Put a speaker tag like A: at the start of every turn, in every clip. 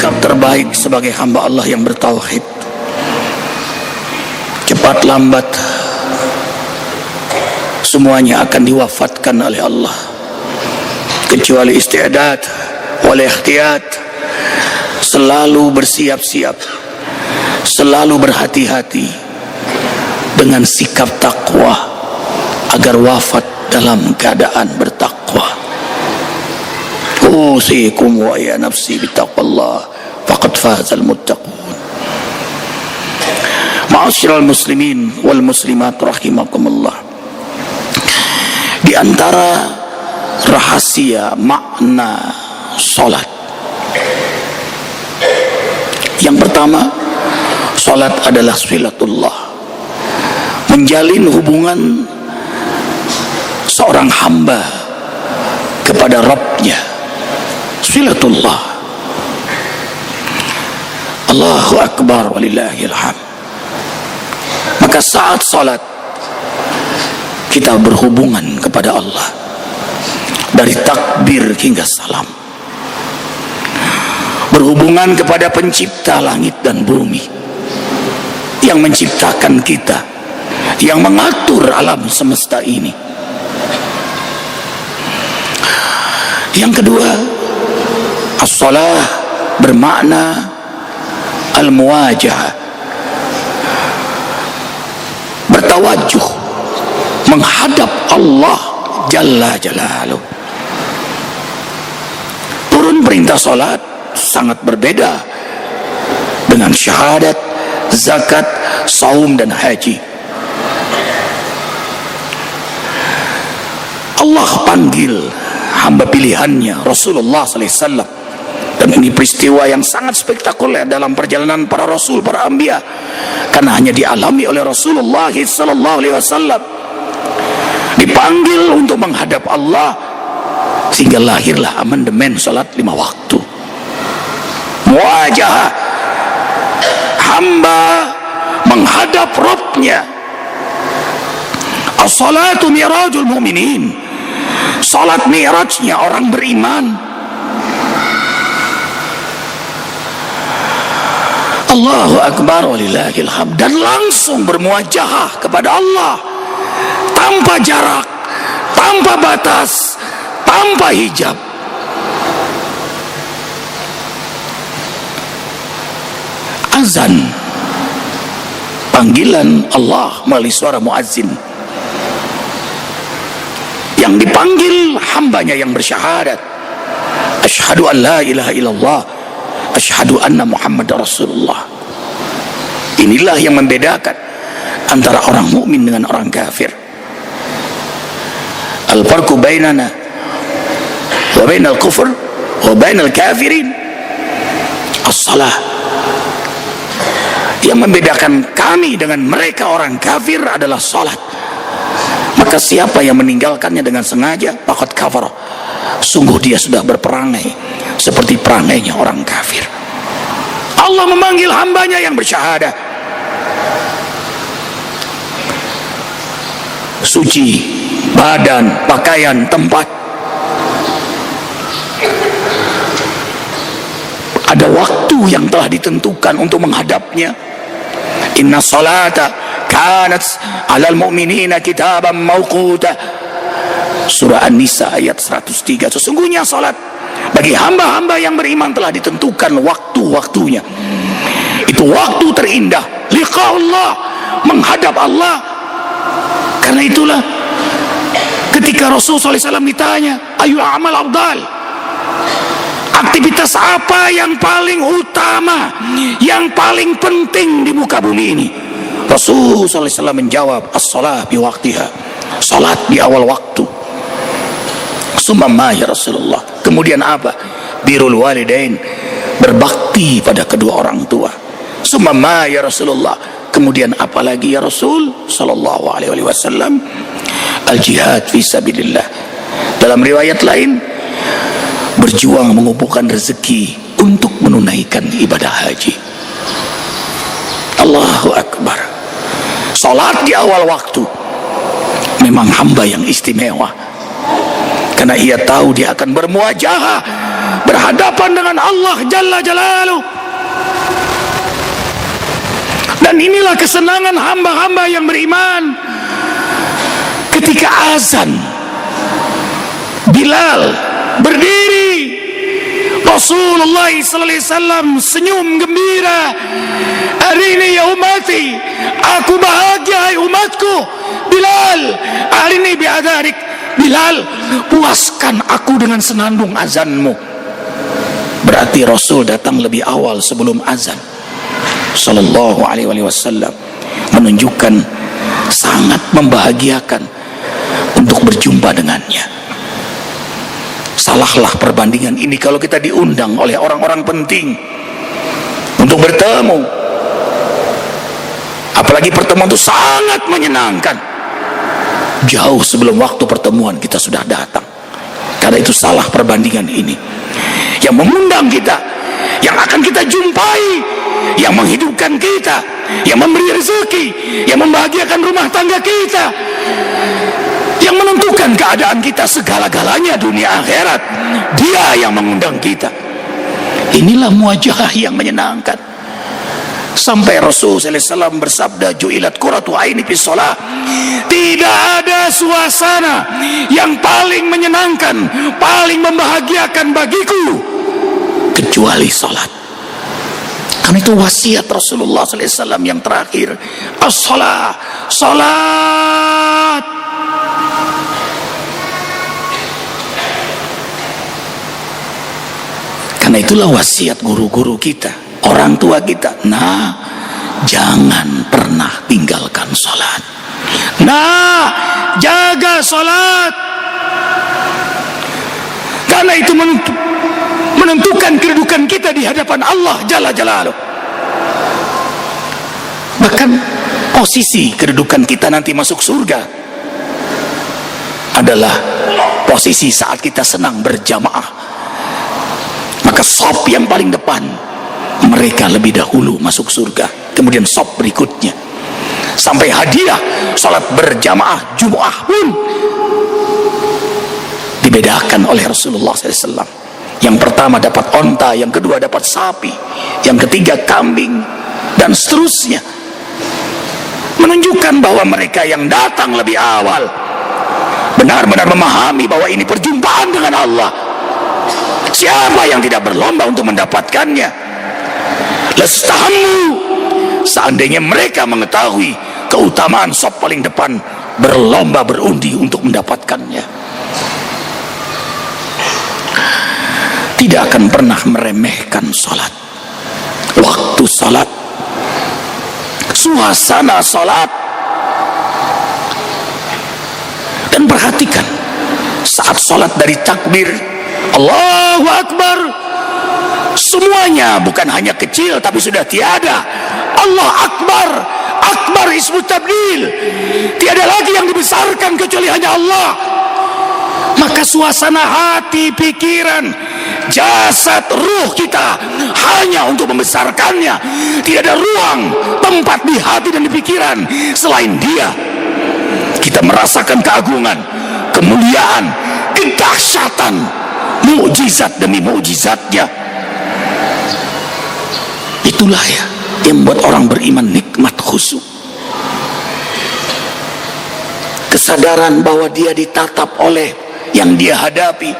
A: sikap terbaik sebagai hamba Allah yang bertauhid. Cepat lambat semuanya akan diwafatkan oleh Allah, kecuali isti'dad wal ikhtiyat. Selalu bersiap-siap, selalu berhati-hati dengan sikap takwa agar wafat dalam keadaan bertakwa. Usikum wa ya nafsi bittaqwallah faqad fazal muttaqun. Ma'asyiral muslimin wal muslimat rahimakumullah. Di antara rahasia makna salat, yang pertama, salat adalah silatullah, menjalin hubungan seorang hamba kepada Rabbnya. Silatullah. Allahu akbar walillahil hamd. Maka saat salat kita berhubungan kepada Allah dari takbir hingga salam, berhubungan kepada pencipta langit dan bumi yang menciptakan kita, yang mengatur alam semesta ini. Yang kedua, as-salah bermakna al-muwajahah, bertawajuh menghadap Allah Jalla Jalaluh. Turun perintah salat sangat berbeda dengan syahadat, zakat, saum dan haji. Allah panggil hamba pilihannya Rasulullah SAW, dan ini peristiwa yang sangat spektakuler dalam perjalanan para rasul, para anbiya, karena hanya dialami oleh Rasulullah SAW. Dipanggil untuk menghadap Allah, sehingga lahirlah amandemen salat 5 waktu. Muwajahah, hamba menghadap Rabbnya. As-salatu mi'rajul mu'minin, salat mi'rajnya orang beriman. Allahu akbar walillahil hamd. Dan langsung bermuwajahah kepada Allah, tanpa jarak, tanpa batas, tanpa hijab. Azan, panggilan Allah melalui suara muazzin. Yang dipanggil hambanya yang bersyahadat, asyhadu an la ilaha illallah, asyhadu anna Muhammad Rasulullah. Inilah yang membedakan antara orang mukmin dengan orang kafir. Al-farqu bainana wa bainal kufr wa bainal kafirin as-salah. Yang membedakan kami dengan mereka orang kafir adalah salat. Maka siapa yang meninggalkannya dengan sengaja, faqad kafara, sungguh dia sudah berperangai seperti perangainya orang kafir. Allah memanggil hambanya yang bersyahadah, suci badan, pakaian, tempat. Ada waktu yang telah ditentukan untuk menghadapnya. Inna salata kanat alal mu'minina kitaban mawquta. Surah An-Nisa ayat 103. Sesungguhnya salat bagi hamba-hamba yang beriman telah ditentukan waktu-waktunya. Itu waktu terindah, liqa Allah, menghadap Allah. Karena itulah ketika Rasulullah SAW ditanya, ayu amal afdal, aktivitas apa yang paling utama, yang paling penting di muka bumi ini? Rasulullah SAW menjawab, as-salat bi waqtiha, salat di awal waktu. Summa ya Rasulullah, kemudian apa? Birrul walidain, berbakti pada kedua orang tua. Summa ya Rasulullah, kemudian apa lagi ya Rasul sallallahu alaihi wasallam? Al-jihad fi sabilillah. Dalam riwayat lain, berjuang mengumpulkan rezeki untuk menunaikan ibadah haji. Allahu akbar. Salat di awal waktu memang hamba yang istimewa, karena ia tahu dia akan bermuwajahah berhadapan dengan Allah Jalla Jalaluh. Dan inilah kesenangan hamba-hamba yang beriman. Ketika azan, Bilal berdiri, Rasulullah sallallahu alaihi wasallam senyum gembira. Hari ini ya umati, aku bahagia hai umatku. Bilal, hari ini biadarik. Bilal, puaskan aku dengan senandung azanmu. Berarti Rasul datang lebih awal sebelum azan sallallahu alaihi wasallam, menunjukkan sangat membahagiakan untuk berjumpa dengannya. Salahlah perbandingan ini kalau kita diundang oleh orang-orang penting untuk bertemu, apalagi pertemuan itu sangat menyenangkan, jauh sebelum waktu pertemuan kita sudah datang. Karena itu salah perbandingan ini. Yang mengundang kita, yang akan kita jumpai, yang menghidupkan kita, yang memberi rezeki, yang membahagiakan rumah tangga kita, yang menentukan keadaan kita segala-galanya dunia akhirat, dia yang mengundang kita. Inilah muajahah yang menyenangkan. Sampai Rasulullah SAW bersabda, ju'ilat qurratu aini fis shalah. Tidak ada suasana yang paling menyenangkan, paling membahagiakan bagiku kecuali salat. Karena itu wasiat Rasulullah SAW yang terakhir, as-shalah, salat. Karena itulah wasiat guru-guru kita, orang tua kita. Nah, jangan pernah tinggalkan salat. Nah, jaga salat. Karena itu menentukan kedudukan kita di hadapan Allah Jalla Jalaluh. Bahkan posisi kedudukan kita nanti masuk surga adalah posisi saat kita senang berjamaah. Maka sop yang paling depan, mereka lebih dahulu masuk surga, kemudian sop berikutnya. Sampai hadiah salat berjamaah Jumu'ah pun dibedakan oleh Rasulullah SAW. Yang pertama dapat onta, yang kedua dapat sapi, yang ketiga kambing, dan seterusnya. Menunjukkan bahwa mereka yang datang lebih awal benar-benar memahami bahwa ini perjumpaan dengan Allah. Siapa yang tidak berlomba untuk mendapatkannya? Lastahammu, seandainya mereka mengetahui keutamaan sop paling depan, berlomba berundi untuk mendapatkannya. Tidak akan pernah meremehkan salat, waktu salat, suasana salat. Dan perhatikan saat salat dari takbir Allahu Akbar, semuanya bukan hanya kecil tapi sudah tiada. Allah Akbar, Akbar ismu tabdil, tiada lagi yang dibesarkan kecuali hanya Allah. Maka suasana hati, pikiran, jasad, ruh kita hanya untuk membesarkannya. Tidak ada ruang tempat di hati dan di pikiran selain Dia. Kita merasakan keagungan, kemuliaan, kedahsyatan, mukjizat demi mukjizatnya. Itulah ya yang membuat orang beriman nikmat khusyuk. Kesadaran bahwa dia ditatap oleh yang dia hadapi,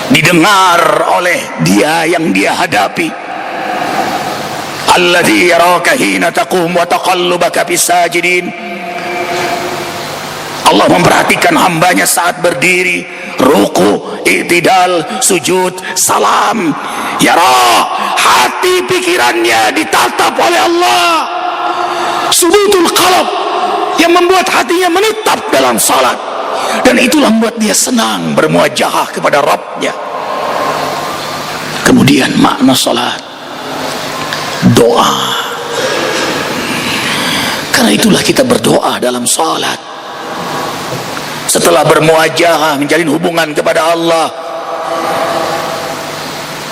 A: didengar oleh dia yang dia hadapi. Alladzi yaraka hina taqum wa taqallubaka fis sajidin. Allah memperhatikan hambanya saat berdiri, ruku, i'tidal, sujud, salam. Yara, hati pikirannya ditatap oleh Allah. Subutul qalb, yang membuat hatinya menetap dalam salat. Dan itulah membuat dia senang bermuajahah kepada Rabbnya. Kemudian makna salat, doa. Karena itulah kita berdoa dalam salat. Setelah bermuajahah, menjalin hubungan kepada Allah,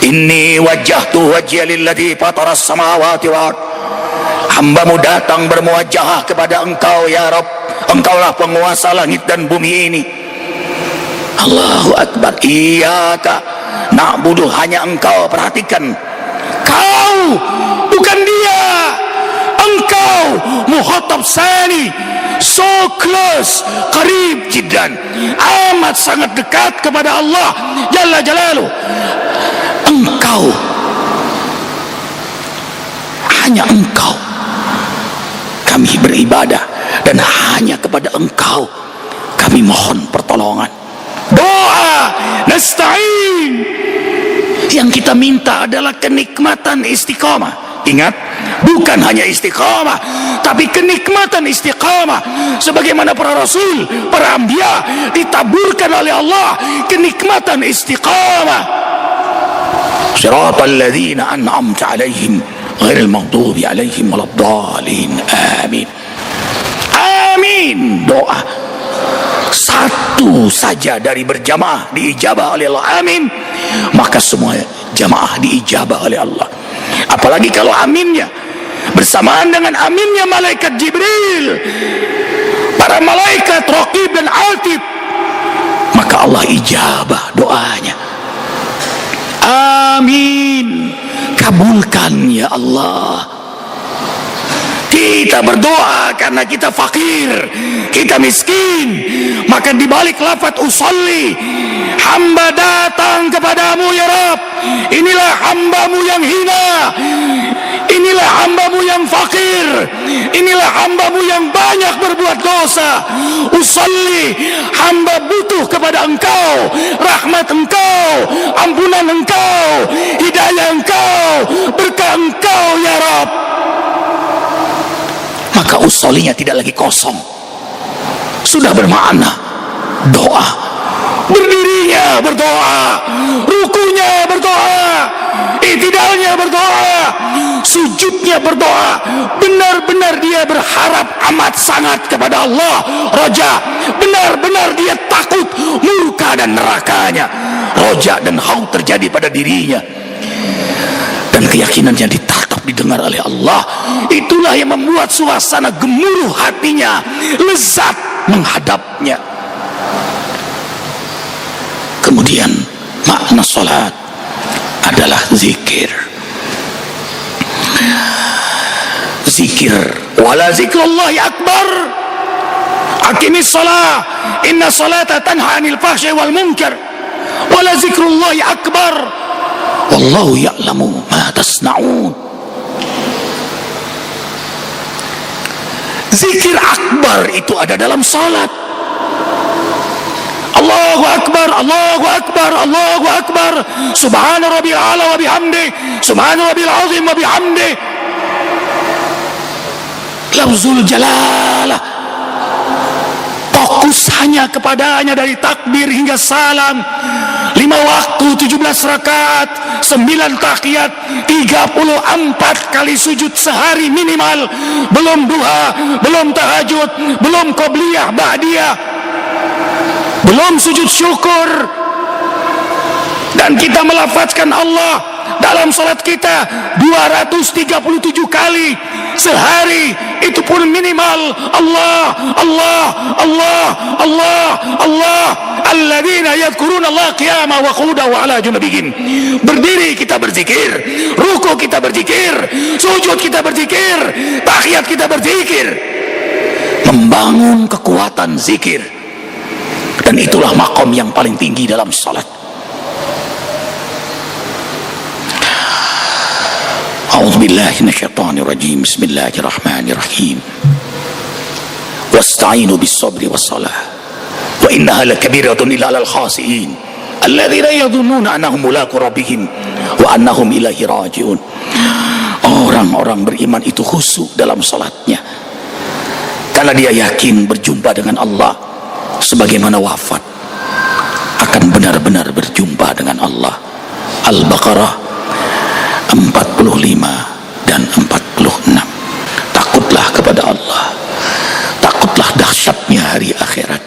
A: inni wajjahtu wajhiya lilladzi fataras samawati wal ardh. Hambamu datang bermuajahah kepada Engkau ya Rabb. Engkaulah penguasa langit dan bumi ini. Allahu Akbar. Iyyaka na'budu, hanya engkau. Perhatikan, kau bukan dia, engkau muhatab sani, so close, qarib jiddan, amat sangat dekat kepada Allah Jalla Jalaluh. Engkau, hanya engkau kami beribadah, dan hanya kepada engkau kami mohon pertolongan. Doa nasta'in, yang kita minta adalah kenikmatan istiqamah. Ingat, bukan hanya istiqamah, tapi kenikmatan istiqamah. Sebagaimana para rasul, para anbiya ditaburkan oleh Allah kenikmatan istiqamah. Siratal ladzina an'amta 'alaihim ghairil maghdubi 'alaihim waladdallin. Amin. Amin. Doa satu saja dari berjamaah diijabah oleh Allah, amin, maka semua jamaah diijabah oleh Allah. Apalagi kalau aminnya bersamaan dengan aminnya malaikat Jibril, para malaikat Raqib dan Atid, maka Allah ijabah doanya. Amin. Kabulkan ya Allah. Kita berdoa karena kita fakir, kita miskin, maka dibalik lafaz usolli, hamba datang kepadamu ya Rabb. Inilah hambamu yang hina, inilah hambamu yang fakir, inilah hambamu yang banyak berbuat dosa. Usolli, hamba butuh kepada engkau, rahmat engkau, ampunan engkau, hidayah engkau, berkah engkau ya Rabb. Maka usolinya tidak lagi kosong, sudah bermakna doa. Berdirinya berdoa, rukunya berdoa, i'tidalnya berdoa, sujudnya berdoa. Benar-benar dia berharap amat sangat kepada Allah, roja. Benar-benar dia takut murka dan nerakanya. Roja dan khauf terjadi pada dirinya, dan keyakinannya ditatap, didengar oleh Allah. Itulah yang membuat suasana gemuruh hatinya, lezat menghadapnya. Kemudian makna salat adalah zikir. Zikir, wala zikrullahi akbar. Aqimis shalah, inna salata tanha 'anil fahsya'i wal munkar. Wala zikrullahi akbar. Wallahu ya'lamu ma tasna'un. Zikir akbar itu ada dalam salat. Allahu akbar, Allahu akbar, Allahu akbar. Subhana rabbil a'la wa bihamdi, subhana rabbil azim wa bihamdi. Lafzul jalalah, fokus hanya kepadanya dari takbir hingga salam. 5 waktu, 17 rakaat, 9 tahiyat, 34 kali sujud sehari minimal. Belum duha, belum tahajud, belum qobliyah, ba'diyah, belum sujud syukur. Dan kita melafazkan Allah dalam salat kita 237 kali sehari, itu pun minimal. Allah, Allah, Allah, Allah, Allah. Alladzina yadhkuruna Allah qiyaman wa qu'udan wa ala junubihim. Berdiri kita berzikir, ruku kita berzikir, sujud kita berzikir, tahiyat kita berzikir. Membangun kekuatan zikir, dan itulah makom yang paling tinggi dalam salat. A'udzubillahi minasyaitonir rajim. Bismillahirrahmanirrahim. Wasta'inu bis-sabri was-salah wa innaha lakabiratun illa 'alal khashi'in alladzina yadhunnuna annahum mulaqu rabbihim wa annahum ilaihi raji'un. Orang-orang beriman itu khusyuk dalam salatnya karena dia yakin berjumpa dengan Allah, sebagaimana wafat akan benar-benar berjumpa dengan Allah. Al-Baqarah 45 dan 46. Takutlah kepada Allah, takutlah dahsyatnya hari akhirat,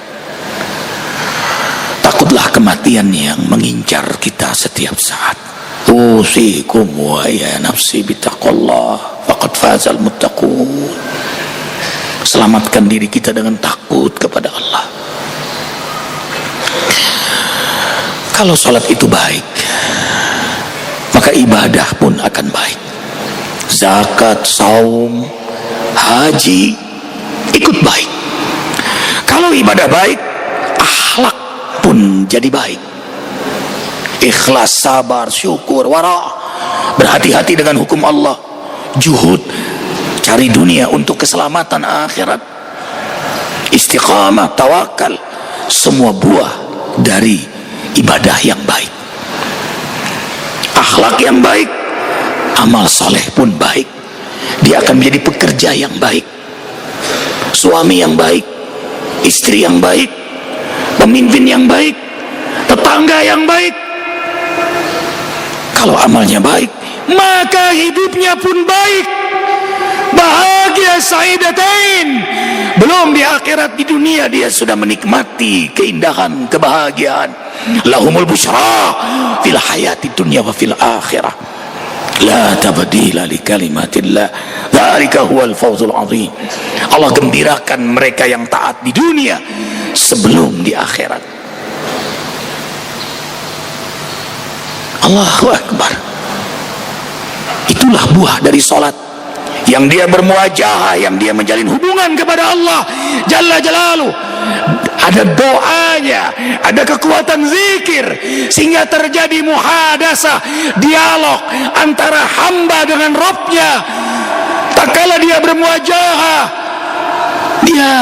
A: takutlah kematian yang mengincar kita setiap saat. Usikum wa ya nafsi bitaqwallah faqad fazal muttaqun. Selamatkan diri kita dengan takut kepada Allah. Kalau salat itu baik, maka ibadah pun akan baik. Zakat, saum, haji ikut baik. Kalau ibadah baik, akhlak pun jadi baik. Ikhlas, sabar, syukur, wara', berhati-hati dengan hukum Allah, juhud, cari dunia untuk keselamatan akhirat, istiqamah, tawakal, semua buah dari ibadah yang baik. Akhlak yang baik, amal saleh pun baik. Dia akan menjadi pekerja yang baik, suami yang baik, istri yang baik, pemimpin yang baik, tetangga yang baik. Kalau amalnya baik, maka hidupnya pun baik, bahagia, saidatain. Belum di akhirat, di dunia dia sudah menikmati keindahan, kebahagiaan. Lahumul busyra fil hayati dunya wa fil akhirah, la tabdila li kalimatillah, dzalika huwal fawzul azim. Allah gembirakan mereka yang taat di dunia sebelum di akhirat. Allahu Akbar. Itulah buah dari salat, yang dia bermuajahah, yang dia menjalin hubungan kepada Allah Jalla Jalaluh. Ada doanya, ada kekuatan zikir, sehingga terjadi muhadasah, dialog antara hamba dengan Rabbnya. Tak kala dia bermuajahah, dia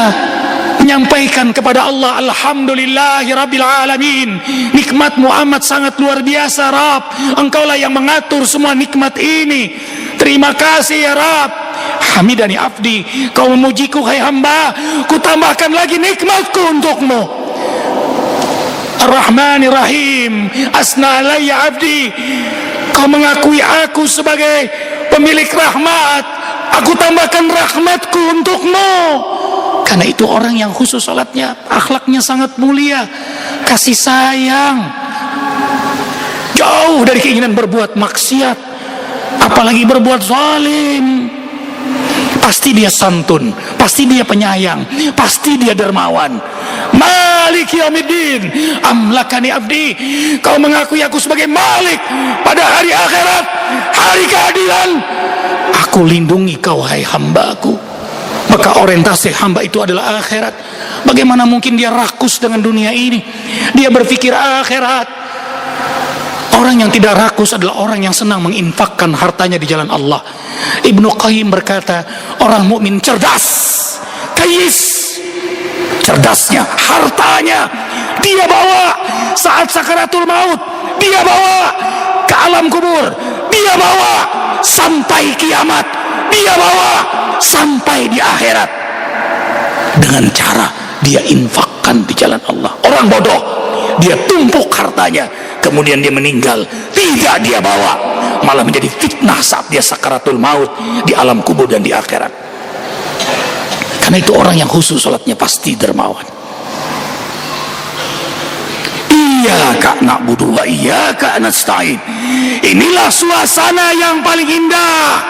A: menyampaikan kepada Allah, alhamdulillahi rabbil alamin, nikmatmu amat sangat luar biasa Rabb, engkaulah yang mengatur semua nikmat ini, terima kasih ya Rabb. Hamidani abdi, kau memujiku hai hamba, ku tambahkan lagi nikmatku untukmu. Ar-Rahmanir Rahim, asna alayya abdi, kau mengakui aku sebagai pemilik rahmat, aku tambahkan rahmatku untukmu. Karena itu orang yang khusus salatnya, akhlaknya sangat mulia, kasih sayang, jauh dari keinginan berbuat maksiat, apalagi berbuat zalim. Pasti dia santun, pasti dia penyayang, pasti dia dermawan. Malik yaumiddin, amlakani abdi, kau mengakui aku sebagai Malik pada hari akhirat, hari keadilan. Aku lindungi kau hai hambaku. Maka orientasi hamba itu adalah akhirat. Bagaimana mungkin dia rakus dengan dunia ini? Dia berpikir akhirat. Orang yang tidak rakus adalah orang yang senang menginfakkan hartanya di jalan Allah. Ibnu Qayyim berkata, orang mukmin cerdas, kayis. Cerdasnya, hartanya dia bawa saat sakaratul maut, dia bawa ke alam kubur, dia bawa sampai kiamat, dia bawa sampai di akhirat, dengan cara dia infakkan di jalan Allah. Orang bodoh, dia tumpuk hartanya, kemudian dia meninggal, tidak dia bawa, malah menjadi fitnah saat dia sakaratul maut di alam kubur dan di akhirat. Karena itu orang yang khusus salatnya pasti dermawan. Iyyaka na'budu wa iyyaka nasta'in. Inilah suasana yang paling indah.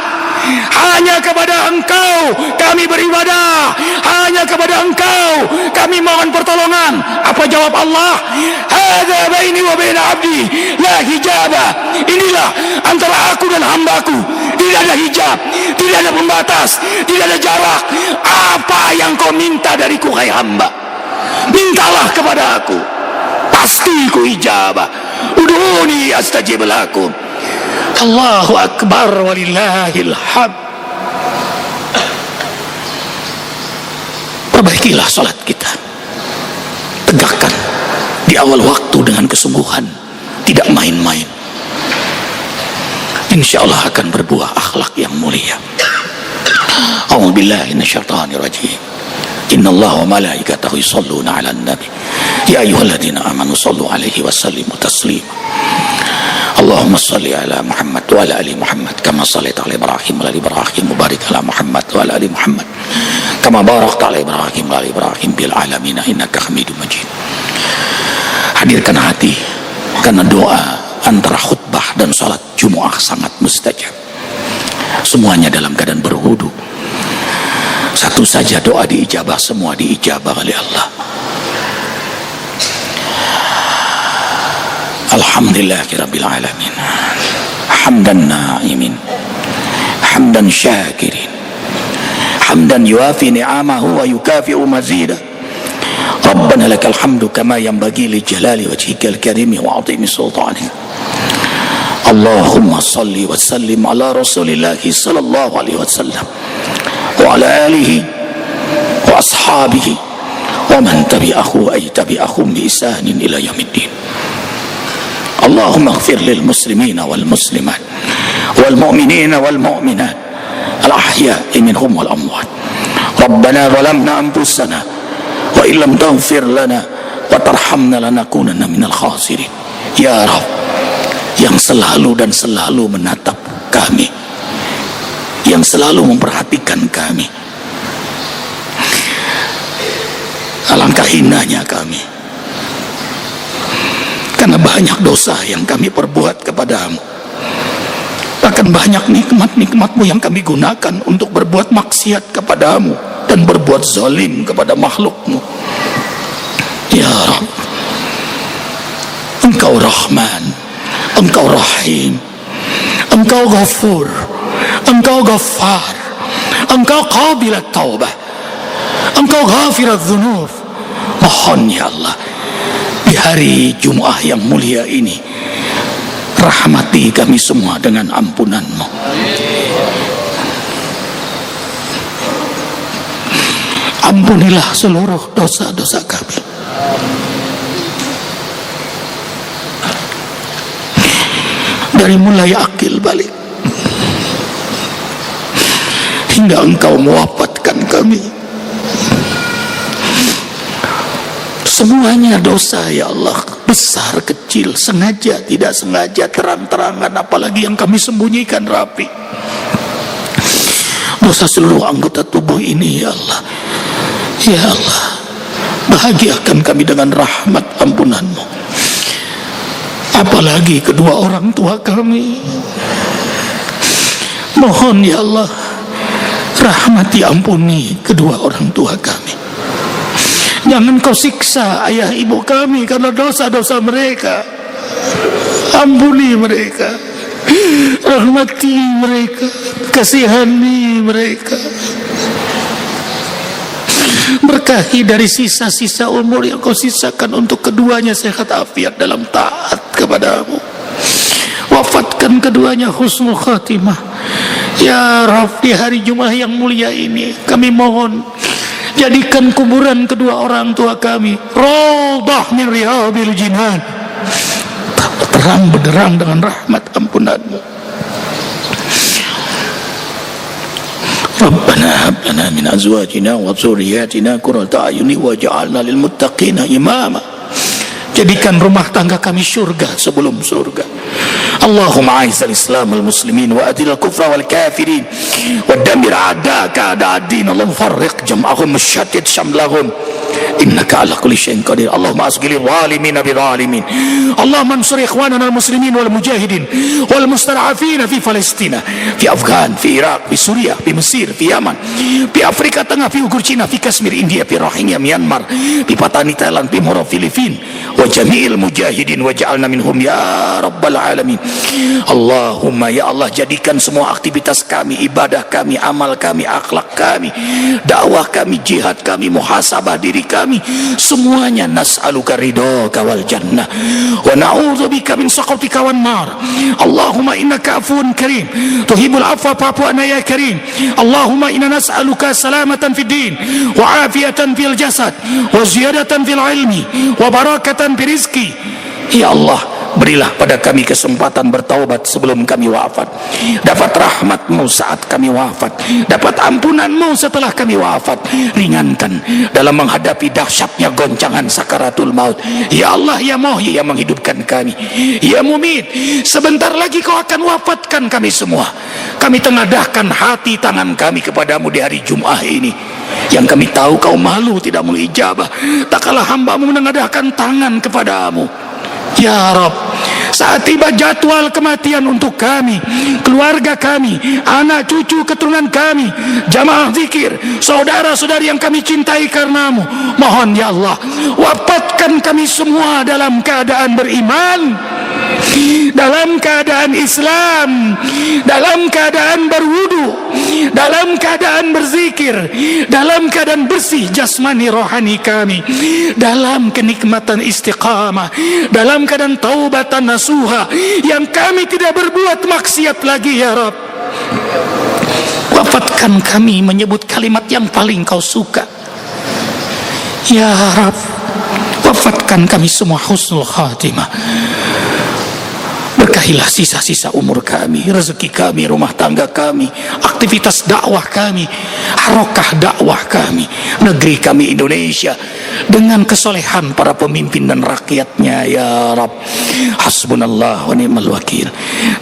A: Hanya kepada Engkau kami beribadah, hanya kepada Engkau kami mohon pertolongan. Apa jawab Allah? Hadza baini wa baina abdi la hijaba. Inilah antara aku dan hambaku, tidak ada hijab, tidak ada pembatas, tidak ada jarak. Apa yang kau minta dariku hai hamba, mintalah kepada aku, pasti ku ijabah. Udhuni astajib lakum. Allahu Akbar walillahil hamd. Perbaikilah salat kita, tegakkan di awal waktu dengan kesungguhan, tidak main-main. Insya Allah akan berbuah akhlak yang mulia. A'udzubillahi minasyaitonir rajim. Innallaha wa malaikatahu yusholluna 'alan nabi. Ya ayyuhalladzina amanu shallu 'alaihi wa sallimu taslima. Allahumma salli ala Muhammad wa ala ali Muhammad kama shallaita ala Ibrahim wa ala Ibrahim wa barik ala Muhammad wa ala ali Muhammad kama barakta ala Ibrahim wa ala Ibrahim bil alamin innaka Hamidum Majid. Hadirkan hati, karena doa antara khutbah dan salat Jumat sangat mustajab. Semuanya dalam keadaan berwudu. Satu saja doa diijabah, semua diijabah oleh Allah. Alhamdulillahirabbil alamin. hamdan na'imin, hamdan syakirin, hamdan yuafi ni'amahu wa yukafi'u mazidah. Rabbana lakal hamdu kama yanbaghi li jalali wajhikal karimi wa 'azimi sultanik. Allahumma salli wa sallim ala rasulillahi sallallahu alaihi wasallam wa ala alihi wa ashabihi wa man tabi'ahu ay tabi'ahum bi ihsanin ila yaumiddin. Allahumma ighfir lil muslimina wal muslimat wal mu'minina wal mu'minat al ahya'i minhum wal amwat. Rabbana zalamna anfusana wa illam taghfir lana wa tarhamna lanakunanna minal khasirin. Ya Rabb, yang selalu dan selalu menatap kami, yang selalu memperhatikan kami, alangkah hinanya kami karena banyak dosa yang kami perbuat kepadamu, bahkan banyak nikmat-nikmatmu yang kami gunakan untuk berbuat maksiat kepadamu dan berbuat zalim kepada makhlukmu. Ya Rabb, Engkau Rahman, Engkau Rahim, Engkau Ghafur, Engkau Ghaffar, Engkau Qabilat Taubah, Engkau Ghafirat Dzunub. Mohon ya Allah, di hari Jumat yang mulia ini, rahmati kami semua dengan ampunan-Mu. Ampunilah seluruh dosa-dosa kami. Dari mulai akil balik hingga Engkau mewafatkan kami, semuanya dosa ya Allah, besar kecil, sengaja tidak sengaja, terang-terangan, apalagi yang kami sembunyikan rapi. Dosa seluruh anggota tubuh ini ya Allah. Ya Allah, bahagiakan kami dengan rahmat ampunan-Mu, apalagi kedua orang tua kami. Mohon ya Allah, rahmati ampuni kedua orang tua kami. Jangan Kau siksa ayah ibu kami karena dosa-dosa mereka. Ampuni mereka, rahmati mereka, kasihani mereka. Berkahi dari sisa-sisa umur yang Kau sisakan untuk keduanya sehat afiat dalam taat kepadamu. Wafatkan keduanya husnul khatimah. Ya Rabb, di hari Jumat yang mulia ini kami mohon, jadikan kuburan kedua orang tua kami raudhah min riyadil jinan, terang benderang dengan rahmat ampunan-Mu. Rabbana hab lana min azwajina wa dzurriyyatina qurrata a'yuni waj'alna lil muttaqina imama. Jadikan rumah tangga kami surga sebelum surga. Allahumma a'izzal Islam wal muslimin wa adil kufra wal kafirin wa dammir a'da'aka a'da'ad-din. Allahumma farriq jam'ahum washattid shamlahum innaka ala kulli syai'in qadir. Allahumma asghil zalimin bi zalimin. Allahumma ansur ikhwanana al muslimin wal mujahidin wal mustad'afin fi Palestina, fi Afghan, fi Iraq, fi Suriah, fi Mesir, fi Yaman, fi Afrika Tengah, fi Uighur Cina, fi Kashmir India, fi Rohingya Myanmar, fi Patani Thailand, fi Moro Filipin, wa jami'il mujahidin waj'alna minhum ya rabbal alamin. Allahumma ya Allah, jadikan semua aktivitas kami, ibadah kami, amal kami, akhlak kami, dakwah kami, jihad kami, muhasabah diri kami, semuanya nas'aluka ridhaka wal jannah wa na'udzubika min sakhatika wan nar. Allahumma innaka afuwun karim tuhibbul afwa fa'fu anna ya karim. Allahumma inna nas'aluka salamatan fid din wa afiyatan fil jasad wa ziyadatan fil ilmi wa barakatan fi rizqi. Ya Allah, berilah pada kami kesempatan bertaubat sebelum kami wafat, dapat rahmat-Mu saat kami wafat, dapat ampunan-Mu setelah kami wafat. Ringankan dalam menghadapi dahsyatnya goncangan sakaratul maut. Ya Allah, ya Muhyi yang menghidupkan kami, ya Mumit, sebentar lagi Kau akan wafatkan kami semua. Kami tengadahkan hati tangan kami kepadamu di hari Jumat ini, yang kami tahu Kau malu tidak mau ijabah, tak kalah hamba-Mu menengadahkan tangan kepadamu. Ya Rabb, saat tiba jadwal kematian untuk kami, keluarga kami, anak cucu keturunan kami, jamaah zikir, saudara-saudari yang kami cintai karenamu, mohon ya Allah, wafatkan kami semua dalam keadaan beriman. dalam keadaan Islam, dalam keadaan berwudu, dalam keadaan berzikir, dalam keadaan bersih jasmani rohani kami, dalam kenikmatan istiqamah, dalam keadaan taubatan nasuha, yang kami tidak berbuat maksiat lagi ya Rabb. Wafatkan kami menyebut kalimat yang paling kau suka ya Rabb. Wafatkan kami semua husnul khatimah. Berkahilah sisa-sisa umur kami, rezeki kami, rumah tangga kami, aktivitas dakwah kami, harokah dakwah kami, negeri kami Indonesia dengan kesolehan para pemimpin dan rakyatnya ya Rabb. Hasbunallah wa ni'mal wakil,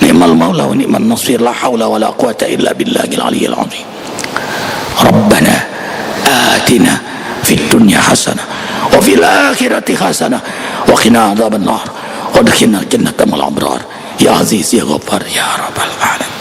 A: ni'mal maula wa ni'mal nasir, la hawla wa la quwata illa billahil aliyyil azim. Rabbana atina fid dunya hasanah wa fil akhirati hasanah wa qina adzaban nar. Wadkhilna jannata mal abrar ya aziz ya ghaffar ya rabbal alamin.